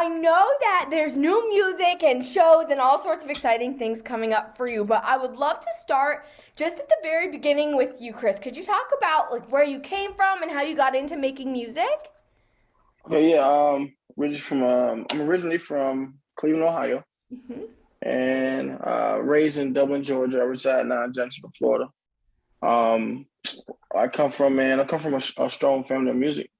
I know that there's new music and shows and all sorts of exciting things coming up for you, but I would love to start just at the very beginning with you, Chris. Could you talk about like where you came from and how you got into making music? Okay, yeah. I'm originally from Cleveland, Ohio, Hmm. and raised in Dublin, Georgia. I reside now in Jacksonville, Florida. Um, I come from a strong family of music.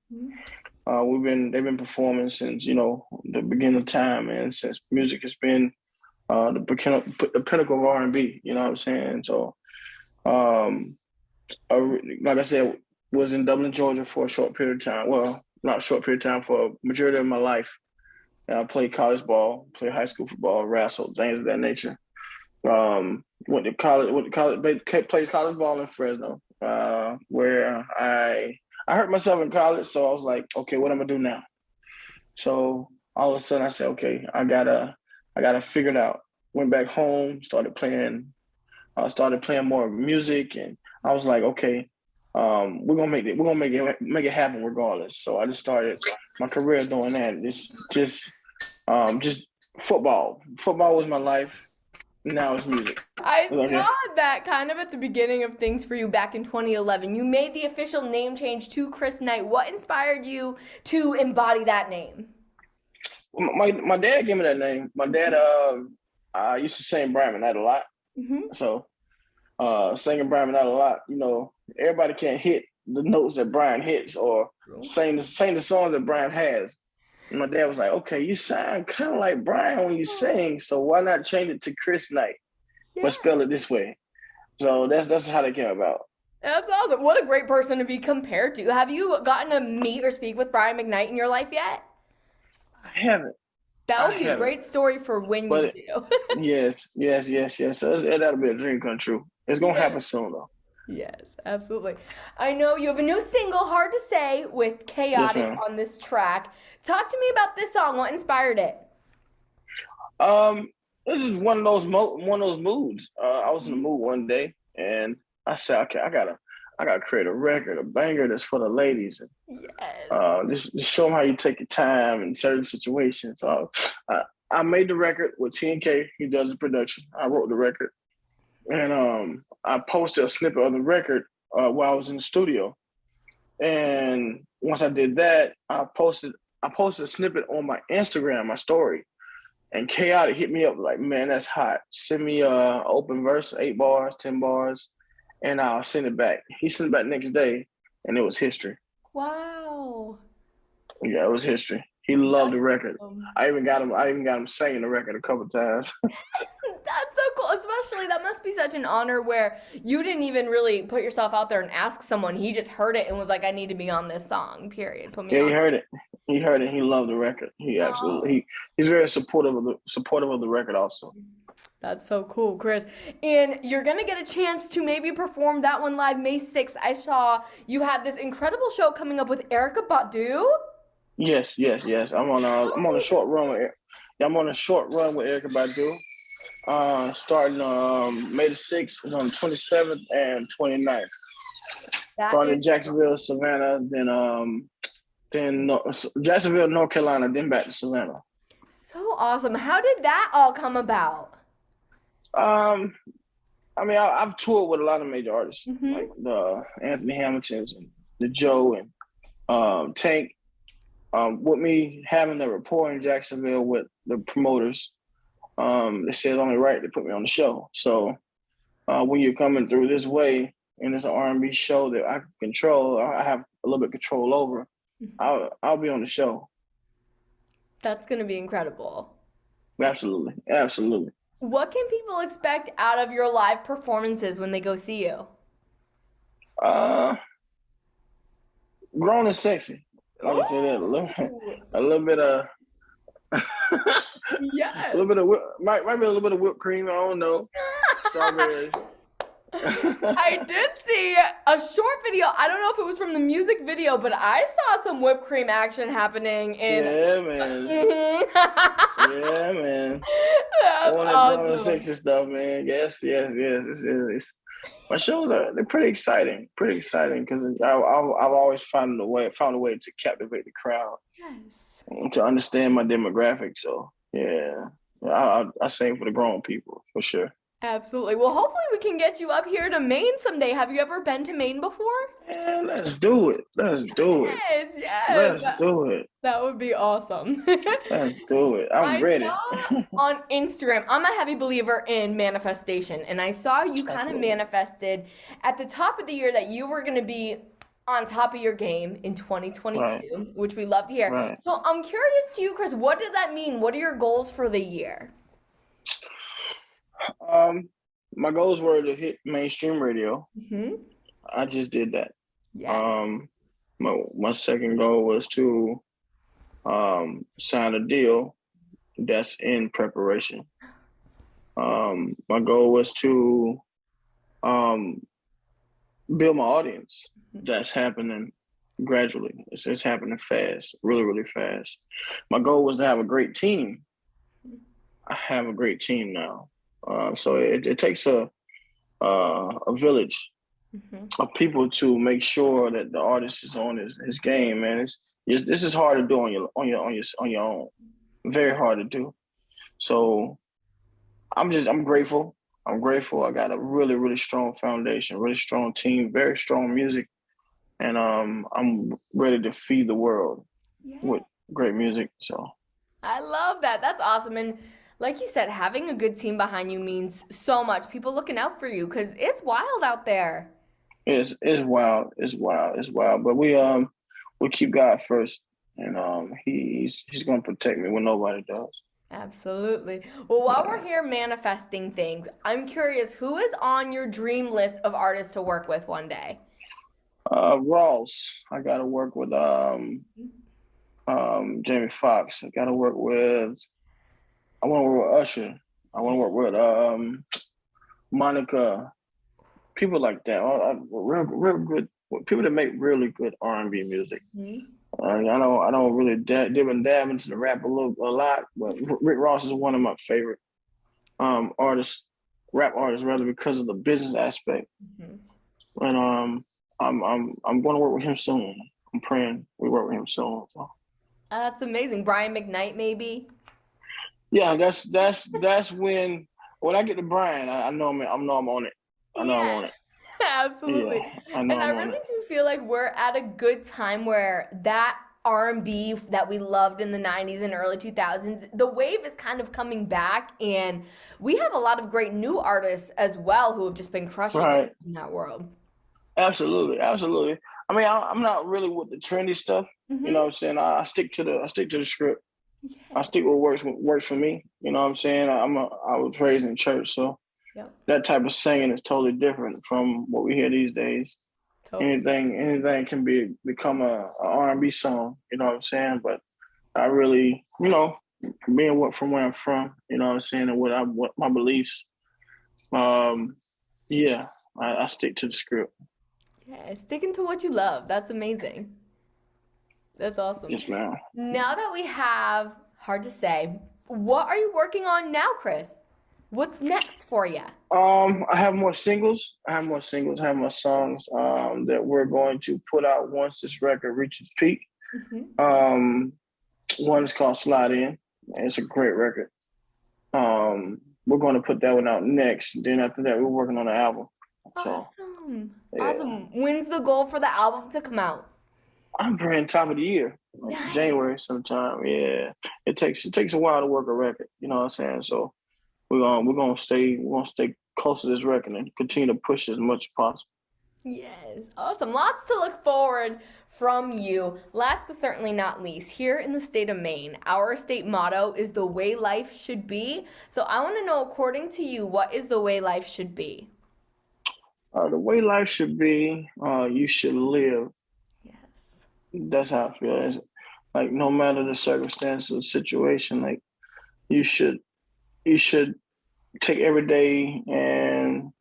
They've been performing since the beginning of time, and since music has been the pinnacle of R&B. You know what I'm saying? So, um, like I said, was in Dublin, Georgia for a short period of time. Well, not a short period of time, for a majority of my life. And I played college ball, played high school football, wrestled, things of that nature. Played college ball in Fresno, where I hurt myself in college, so I was like, okay, what am I gonna do now? So all of a sudden, I said, okay, I gotta figure it out. Went back home, started playing more music, and I was like, okay, we're gonna make it happen regardless. So I just started my career doing that. Just football. Football was my life. Now it's music. I saw Okay. that kind of at the beginning of things for you back in 2011. You made the official name change to Chris Knight. What inspired you to embody that name? My dad gave me that name. My dad I used to sing Brian McKnight a lot. Hmm. So singing Brian McKnight a lot, everybody can't hit the notes that Brian hits or sing the songs that Brian has. And my dad was like, okay, you sound kind of like Brian when you sing, so why not change it to Chris Knight, Yeah, but spell it this way? So that's how they came about. that's awesome. What a great person to be compared to. Have you gotten to meet or speak with Brian McKnight in your life yet? I haven't. That I would be a haven't. great story for when you But do. yes, yes, yes, yes. So that'll be a dream come true. It's gonna Yeah. happen soon though. Yes, absolutely. I know you have a new single, Hard to Say, with Yes, Chaotic ma'am. on this track. Talk to me about this song. What inspired it? Um, this is one of those moods. I was in the mood one day, and I said, okay, I gotta create a record, a banger that's for the ladies, and Yes. just show them how you take your time in certain situations. So I, I made the record with TNK. He does the production. I wrote the record, and I posted a snippet of the record while I was in the studio. And once I did that, I posted a snippet on my Instagram, my story. And Chaotic hit me up like, man, that's hot. Send me open verse, 8 bars, 10 bars, and I'll send it back. He sent it back next day, and it was history. Wow. Yeah, it was history. He loved That's the record. awesome. I even got him singing the record a couple times. That's so cool. Especially, that must be such an honor where you didn't even really put yourself out there and ask someone. He just heard it and was like, I need to be on this song, period. Put me Yeah, he on. heard it. He heard it. He loved the record. He absolutely Oh. he's very supportive of the record also. That's so cool, Chris. And you're going to get a chance to maybe perform that one live May 6th. I saw you have this incredible show coming up with Erykah Badu. Yes, yes, yes. I'm on a short run with yeah, I'm on a short run with Erykah Badu. Starting May the 6th, was on the 27th and 29th. That Starting is in Jacksonville, Savannah, then Jacksonville, North Carolina, then back to Savannah. so awesome. How did that all come about? Um, I've toured with a lot of major artists like Hmm. the Anthony Hamiltons and the Joe and Tank. With me having a rapport in Jacksonville with the promoters, they said it's only right to put me on the show. So when you're coming through this way and it's an R&B show that I can control, I have a little bit of control over. I'll be on the show. That's going to be incredible. Absolutely, absolutely. What can people expect out of your live performances when they go see you? Uh, Grown and sexy. Like I said, that Ooh, a little bit of a yes. little bit of might be a little bit of whipped cream. I don't know. Strawberries. I did see a short video. I don't know if it was from the music video, but I saw some whipped cream action happening in. Yeah, man. Mhm. Yeah, man. That's All that grown and awesome. sexy stuff, man. Yes, yes, yes. My shows they're pretty exciting because I've always found a way to captivate the crowd. Yes. to understand my demographic. So yeah, I sing for the grown people for sure. Absolutely. Well, hopefully we can get you up here to Maine someday. Have you ever been to Maine before? Yeah, let's do it. Let's do it. Yes, yes. Let's do it. That would be awesome. Let's do it. I'm I ready. saw on Instagram, I'm a heavy believer in manifestation, and I saw you kind of Absolutely. manifested at the top of the year that you were going to be on top of your game in Right. 2022, which we love to hear. Right. So I'm curious to you, Chris, what does that mean? What are your goals for the year? Um, my goals were to hit mainstream radio. Hmm. I just did that. Yeah. Um, my second goal was to sign a deal that's in preparation. My goal was to um, build my audience. That's happening gradually. It's happening fast, really, really fast. My goal was to have a great team. I have a great team now. So it takes a village Hmm. of people to make sure that the artist is on his game, man. This is hard to do on your own. Very hard to do. So I'm grateful. I'm grateful. I got a really, really strong foundation, really strong team, very strong music, and I'm ready to feed the world Yeah. with great music. So I love that. That's awesome. And like you said, having a good team behind you means so much. People looking out for you because it's wild out there. it's wild, it's wild, it's wild. But we keep God first, and he's gonna protect me when nobody does. Absolutely. Well, while we're Yeah. here manifesting things, I'm curious who is on your dream list of artists to work with one day? Ross, I gotta work with Jamie Foxx. I gotta work with. I want to work with Usher. I want to work with Monica. People like that. Real good people that make really good R&B music. Mhm. I don't really dib and dab into the rap a lot, but Rick Ross is one of my favorite artists, rap artists rather, because of the business aspect. Mhm. And I'm going to work with him soon. I'm praying we work with him soon. So. That's amazing. Brian McKnight, maybe? Yeah, that's when I get to Brian, I know I'm on it. I know I'm on Yes, it. Yeah, absolutely. I know And I I'm on really it. do feel like we're at a good time where that R&B that we loved in the 90s and early 2000s, the wave is kind of coming back and we have a lot of great new artists as well who have just been crushing it Right. in that world. Absolutely, absolutely. I mean, I'm not really with the trendy stuff. You know Hmm. what I'm saying? I stick to the script. I Yeah. stick what works for me. You know what I'm saying? I was raised in church, so Yep. that type of singing is totally different from what we hear these days. Totally. Anything can become a R&B song. You know what I'm saying? But I really, being from where I'm from, you know what I'm saying, and what my beliefs. Um, yeah, I stick to the script. Yeah, sticking to what you love. That's amazing. That's awesome. Yes, ma'am. Now that we have, hard to say, what are you working on now, Chris? What's next for you? I have more singles. I have more singles. I have more songs that we're going to put out once this record reaches peak. Hmm. Um, One is called Slide In. It's a great record. We're going to put that one out next. Then after that, we're working on an album. So Awesome. yeah, Awesome. When's the goal for the album to come out? I'm praying top of the year, like Nice. January sometime. Yeah, it takes a while to work a record. You know what I'm saying? So we're gonna stay close to this record and continue to push as much as possible. Yes. Awesome. Lots to look forward from you. Last but certainly not least, here in the state of Maine, our state motto is the way life should be. So I want to know, according to you, what is the way life should be? The way life should be, you should live. Yes. That's how I feel. It's like no matter the circumstance or situation, like you should you should take every day and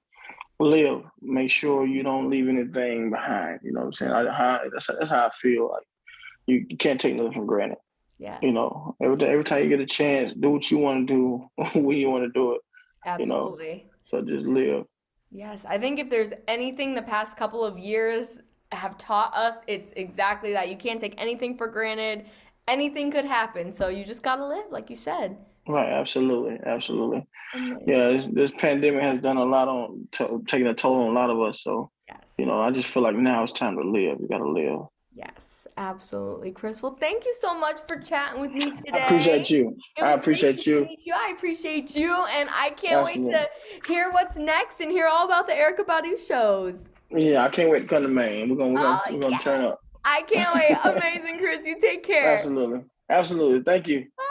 live. Make sure you don't leave anything behind. You know what I'm saying? That's how I feel. Like you can't take nothing for granted. Yes. Every time you get a chance, do what you want to do when you want to do it. You know, Absolutely. so just live. Yes, I think if there's anything the past couple of years have taught us, it's exactly that. You can't take anything for granted. anything could happen. So you just gotta live, like you said. Right, absolutely, absolutely. Amazing. Yeah, this pandemic has done a lot taking a toll on a lot of us. So, Yes. I just feel like now it's time to live. We gotta live. Yes, absolutely, Chris. Well, thank you so much for chatting with me I today. appreciate you. It I was great appreciate to you. meet you. I appreciate you, and I can't wait Absolutely. to hear what's next and hear all about the Erykah Badu shows. Yeah, I can't wait to come to Maine. Oh, We're gonna yeah. turn up. I can't wait. Amazing, Chris. You take care. Absolutely. Absolutely. Thank you. Bye.